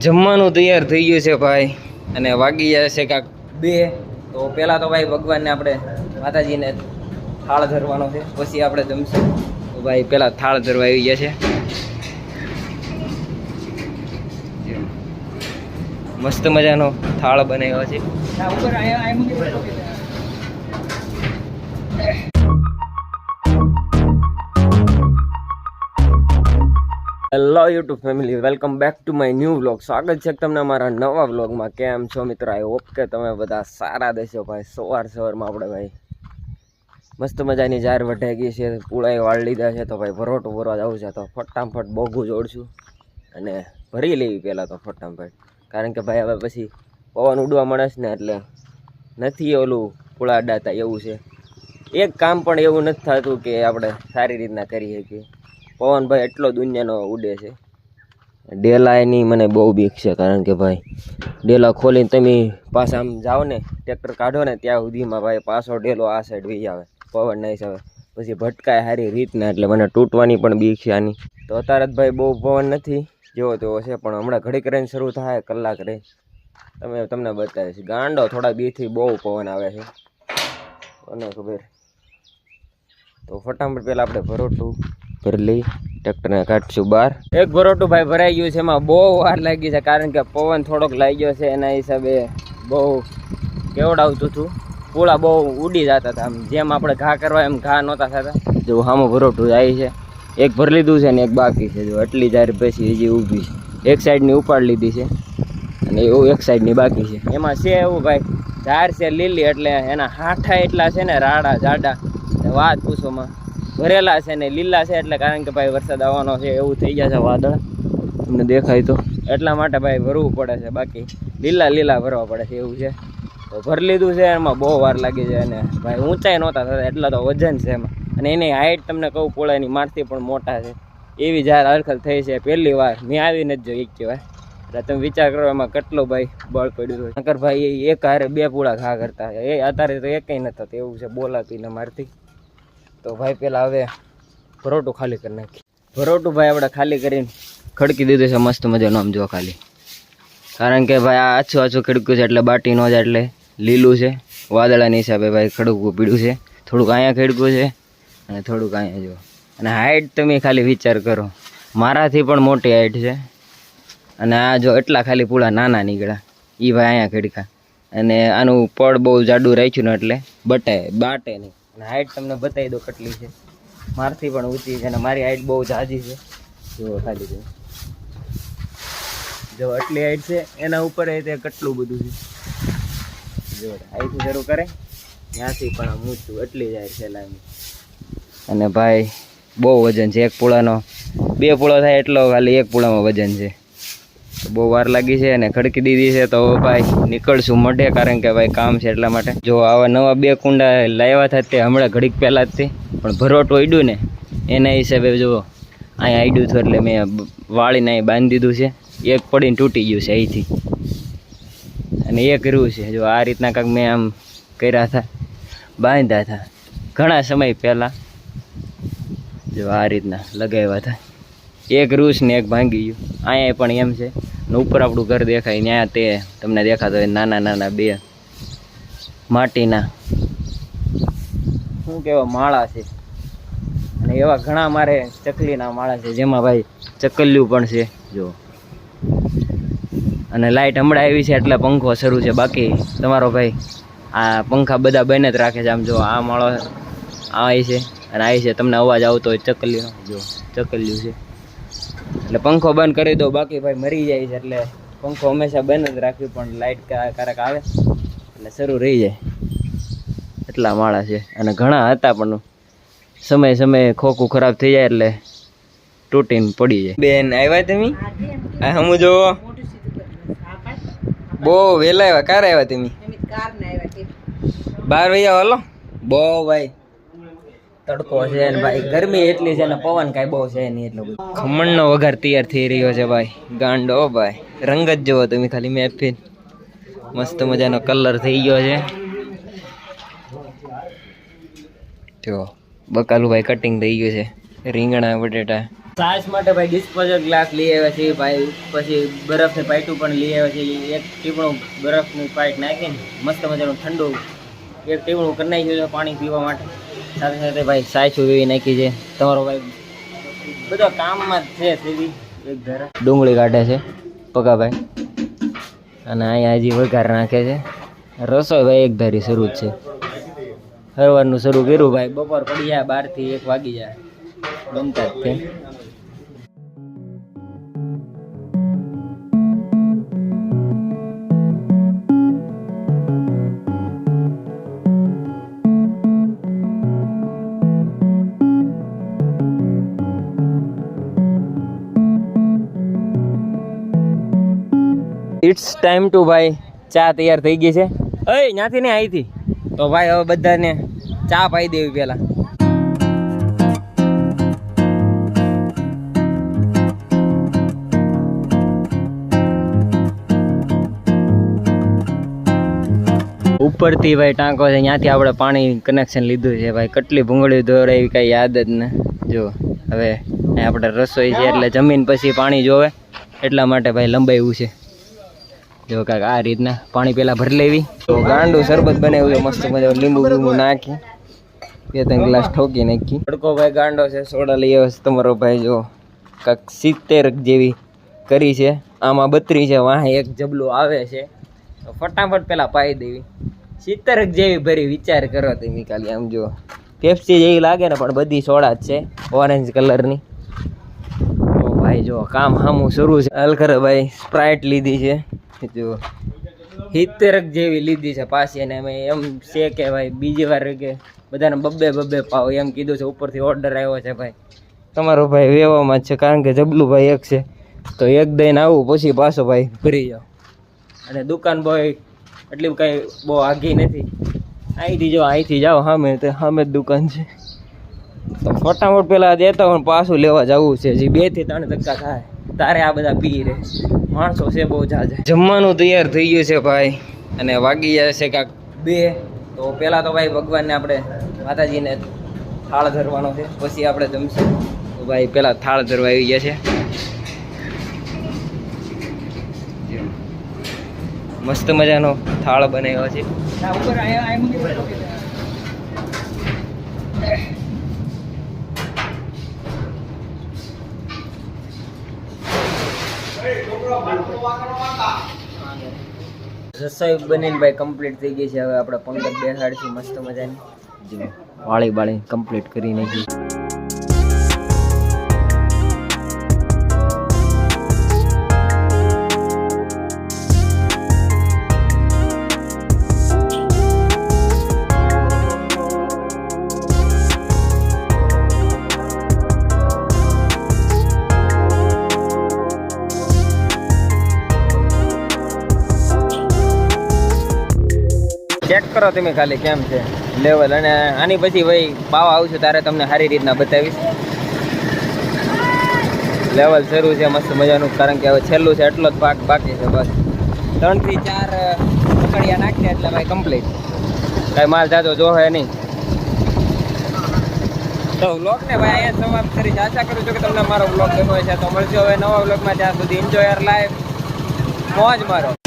જમવાનું તૈયાર થઈ ગયું છે ભાઈ, અને વાગી જશે કાંક 2. તો પહેલાં તો ભાઈ ભગવાનને આપણે માતાજીને થાળ ધરવાનો છે, પછી આપણે જમશું. તો ભાઈ પહેલાં થાળ ધરવા આવી ગયા છે. મસ્ત મજાનો થાળ બનાવ્યો છે. Hello YouTube family, welcome back to my new vlog. સ્વાગત છે તમને અમારા નવા વ્લોગમાં. કેમ છો મિત્રો? આઈ હોપ કે તમે બધા સારા દેશો ભાઈ. સવારમાં આપણે ભાઈ મસ્ત મજાની જાર વઢાઈ ગઈ છે, પૂળાઈ વાળ લીધા છે. તો ભાઈ ભરોટું ભરવા જવું છે, તો ફટાફટ બોગું જોડશું અને ભરી લેવી પહેલાં તો ફટાફટ. કારણ કે ભાઈ હવે પછી પવન ઉડવા મળે છે ને, એટલે નથી ઓલું પૂળા અડાતા એવું છે. એક કામ પણ એવું નથી થતું કે આપણે સારી રીતના કરી શકીએ. પવન ભાઈ એટલો દુનિયાનો ઉડે છે. ડેલા એની મને બહુ બીક છે, કારણ કે ભાઈ ડેલા ખોલીને તમે પાછા આમ જાઓ ને, ટ્રેક્ટર કાઢો ને ત્યાં સુધીમાં ભાઈ પાછો ડેલો આ સાઈડ વી આવે, પવન નહીં આવે, પછી ભટકાય સારી રીતના. એટલે મને તૂટવાની પણ બીક છે આની. તો અત્યારે જ ભાઈ બહુ પવન નથી, જેવો તેવો છે, પણ હમણાં ઘડીક રહીને શરૂ થાય, કલાક રહી તમને બતાવીશ. ગાંડો થોડા દીથી બહુ પવન આવે છે, કોને ખબર. તો ફટાફટ પહેલાં આપણે ભરોટું ભરી લઈ, ટ્રેક્ટરને કાઢશું બહાર. એક ભરોટું ભાઈ ભરાઈ ગયું છે, એમાં બહુ વાર લાગી છે, કારણ કે પવન થોડોક લાગ્યો છે. એના હિસાબે બહુ કેવડાવતું હતું, પૂળા બહુ ઉડી જતા હતા. આમ જેમ આપણે ઘા કરવા એમ ઘા નહોતા થતા. જો સામું ભરોટું જાય છે, એક ભરી લીધું છે ને એક બાકી છે. જો એટલી જાર પછી હજી ઊભી છે. એક સાઈડની ઉપાડ લીધી છે અને એવું એક સાઈડની બાકી છે. એમાં છે એવું ભાઈ, ઝાર છે લીલી, એટલે એના હાઠા એટલા છે ને, રાડા જાડા, વાત પૂછોમાં. ભરેલા છે ને લીલા છે, એટલે કારણ કે ભાઈ વરસાદ આવવાનો છે એવું થઈ ગયા છે વાદળ, તમને દેખાય તો એટલા માટે ભાઈ ભરવું પડે છે. બાકી લીલા ભરવા પડે છે એવું છે. તો ભરી લીધું છે. એમાં બહુ વાર લાગી જાય, અને ભાઈ ઊંચાઈ નહોતા થતા, એટલા તો વજન છે એમાં. અને એની હાઈટ તમને કહું, પોળાની મારથી પણ મોટા છે. એવી જાર હરખલ થઈ છે, પહેલી વાર મેં આવી નથી જોઈ એક કહેવાય. એટલે તમે વિચાર કરો એમાં કેટલું ભાઈ બળ પડ્યું હોય. નકર ભાઈ એક હારે 2 પૂળા ઘા કરતા, એ અત્યારે તો એકઈ નથી થતું એવું છે, બોલાતી ને મારથી. તો ભાઈ પેલા હવે ભરોટું ખાલી કરી નાખી. ભરોટું ભાઈ આપણે ખાલી કરીને ખડકી દીધું છે મસ્ત મજાનું, આમ જો ખાલી. કારણ કે ભાઈ આ આછું ખડક્યું છે, એટલે બાટી ન જાય, એટલે લીલું છે. વાદળાની હિસાબે ભાઈ ખડકવું પીડ્યું છે. થોડુંક અહીંયા ખડક્યું છે અને થોડુંક અહીંયા જો. અને હાઈટ તમે ખાલી વિચાર કરો, મારાથી પણ મોટી હાઈટ છે. અને આ જો એટલા ખાલી પૂળા નાના નીકળ્યા, એ ભાઈ અહીંયા ખડકા. અને આનું પડ બહુ જાડું રાખ્યું ને, એટલે બાટે નહીં. અને હાઈટ તમને બતાવી દો કેટલી છે, મારથી પણ ઊંચી છે. અને મારી હાઈટ બહુ ઝાઝી છે, જો ખાલી જો આટલી હાઈટ છે. એના ઉપર તે કેટલું બધું છે, જો અહીંથી શરૂ કરે ત્યાંથી પણ આમ ઊંચું એટલી જાય છે લાઈન. અને ભાઈ બહુ વજન છે. એક પૂળાનો 2 પૂળો થાય એટલો ખાલી એક પૂળામાં વજન છે. બહુ વાર લાગી છે અને ખડકી દીધી છે. તો ભાઈ નીકળશું મઢે, કારણ કે ભાઈ કામ છે એટલા માટે. જો આવા નવા 2 કુંડા લાવ્યા હતા તે હમણાં ઘડીક પહેલાં જ તે, પણ ભરોટું અડ્યું ને એના હિસાબે જો અહીંયા અડ્યું હતું, એટલે મેં વાળીને અહીં બાંધી દીધું છે. એક પડીને તૂટી ગયું છે અહીંથી, અને એક રહ્યું છે. જો આ રીતના કાંઈક મેં આમ કર્યા હતા, બાંધ્યા હતા ઘણા સમય પહેલાં. જો આ રીતના લગાવ્યા હતા. એક રૂસ ને એક ભાંગી ગયું. અહીંયા પણ એમ છે. ને ઉપર આપણું ઘર દેખાય, ત્યાં તે તમને દેખાતો હોય નાના 2 માટીના શું કહેવાય માળા છે. અને એવા ઘણા મારે ચકલીના માળા છે, જેમાં ભાઈ ચકલિયું પણ છે જો. અને લાઇટ હમણાં આવી છે એટલે પંખો શરૂ છે. બાકી તમારો ભાઈ આ પંખા બધા બંધ જ રાખે છે. આમ જો આ માળો આ છે અને આ છે, તમને અવાજ આવતો હોય ચકલીનો, જો ચકલિયું છે. એટલે પંખો બંધ કરી દો, બાકી ભાઈ મરી જાય છે. એટલે પંખો હંમેશા બંધ જ રાખ્યું, પણ લાઇટ ક્યારેક આવે એટલે શરૂ રહી જાય. એટલા માળા છે. અને ઘણા હતા, પણ સમય ખોખું ખરાબ થઈ જાય એટલે તૂટીને પડી જાય. બેન આવ્યા તમે? આ હમું જો બહુ વહેલા આવ્યા. ક્યારે આવ્યા તમે? 12 વાગ્યા. હાલો બહુ ભાઈ તડકો છે ને ભાઈ, ગરમી એટલી છે ને, પવન કાંઈ બહુ છે નહીં એટલું બધું. ખમણનો વઘાર તૈયાર થઈ રહ્યો છે ભાઈ. ગાંડો ભાઈ, રંગ જ જોવો તમે ખાલી. મેફિન મસ્ત મજાનો કલર થઈ ગયો છે. જો બકાલું ભાઈ કટિંગ થઈ ગયું છે. રીંગણા બટેટા છાશ માટે ભાઈ ડિસ્પોઝલ ગ્લાસ લઈ આવ્યા છે ભાઈ, પછી બરફની પાઇટું પણ લઈ આવ્યા છે. એક ટીપણું બરફની પાઇટ નાખીને મસ્ત મજાનું ઠંડુ એક ટીપણું કરી નાખ્યું છે પાણી પીવા માટે. સાથે સાથે ભાઈ સાચું એવી નાખી છે. તમારો ભાઈ બધા કામમાં જ છે સીધી એક ધારા ડુંગળી કાઢે છે પગાભાઈ, અને અહીંયા હજી વઘાર નાખે છે. રસોઈ ભાઈ એક ધારી શરૂ જ છે. સવારનું શરૂ કર્યું ભાઈ, બપોર પડી જાય 12 થી 1 વાગી જાય બનતા જ છે. ઇટ્સ ટાઈમ ટુ ભાઈ ચા તૈયાર થઈ ગઈ છે. ઓય ત્યાંથી ને અહીંથી તો ભાઈ હવે બધાને ચા પાઈ દેવી પહેલા. ઉપરથી ભાઈ ટાંકો છે, ત્યાંથી આપણે પાણી કનેક્શન લીધું છે ભાઈ. કેટલી ભૂંગળી દોરાવી કાંઈ યાદ જ ને. જો હવે આપણે રસોઈ છે એટલે જમીન પછી પાણી જોવે, એટલા માટે ભાઈ લંબાવ્યું છે. જો કાંઈક આ રીતના પાણી પહેલાં ભરી લેવી. તો ગાંડું શરબત બનાવ્યું છે મસ્ત મજા, લીંબુ લીંબુ નાખી 2-3 ગ્લાસ ઠોકી નાખી. તડકો ભાઈ ગાંડો છે. સોડા લઈ આવ્યો છે તમારો ભાઈ. જો કાંઈક 70 જેવી કરી છે, આમાં 32 છે, વાહ એક જબલું આવે છે. તો ફટાફટ પહેલાં પાઈ દેવી. 70 જેવી ભરી, વિચાર કરો તમે ખાલી. આમ જો પેપ્સી જેવી લાગે ને, પણ બધી સોડા જ છે ઓરેન્જ કલરની. તો ભાઈ જો કામ સામું શરૂ છે. હલખર ભાઈ સ્પ્રાઇટ લીધી છે, જો 70 જેવી લીધી છે પાછી. અને અમે એમ છે કે ભાઈ બીજી વાર કે બધાને બબ્બે પાવ એમ કીધું છે. ઉપરથી ઓર્ડર આવ્યો છે ભાઈ. તમારો ભાઈ વેવામાં જ છે, કારણ કે જબલું ભાઈ એક છે તો એક દઈને આવું પછી પાછો ભાઈ ભરી જાઓ. અને દુકાન બોય એટલી કાંઈ બહુ આઘી નથી. અહીંથી જો અહીંથી જાઓ સામે તો સામે જ દુકાન છે. તો ફટાફટ પહેલાં દેતા હોય પાછું લેવા જવું છે. હજી 2 થી 3 ધક્કા થાય તારે આ બધા પી રહે માણસો છે બહુ જાજા. જમવાનું તૈયાર થઈ ગયું છે ભાઈ, અને વાગી જશે કાંક 2. તો પહેલાં તો ભાઈ ભગવાનને આપણે માતાજીને થાળ ધરવાનો છે, પછી આપણે જમશું. તો ભાઈ પહેલાં થાળ ધરવા આવી ગયા છે. મસ્ત મજાનો થાળ બનાવ્યો છે. રસોઈ બનીને ભાઈ કમ્પ્લીટ થઈ ગઈ છે. હવે આપણે પંગત બેસાડીશું મસ્ત મજાની. જો વાળી બાળી કમ્પ્લીટ કરી નાખી. ચેક કરો તમે ખાલી કેમ છે લેવલ. અને આની પછી ભાઈ બાવા આવશે ત્યારે તમને સારી રીતના બતાવીશ. લેવલ શરૂ છે મસ્ત મજાનું, કારણ કે હવે છેલ્લું છે એટલો જ ભાગ બાકી છે. બસ 3 થી 4 પકડિયા નાખીએ એટલે ભાઈ કમ્પ્લીટ. કાંઈ માલ જાજો જોહે નહીં. તો વ્લોગને ભાઈ અહીંયા સમાપ્ત કરી છે. આશા કરું છું કે તમને મારો વ્લોગ ગમ્યો છે. તો મળશું હવે નવા વ્લોગમાં. ત્યાં સુધી એન્જોય યોર લાઈફ, મોજ મારો.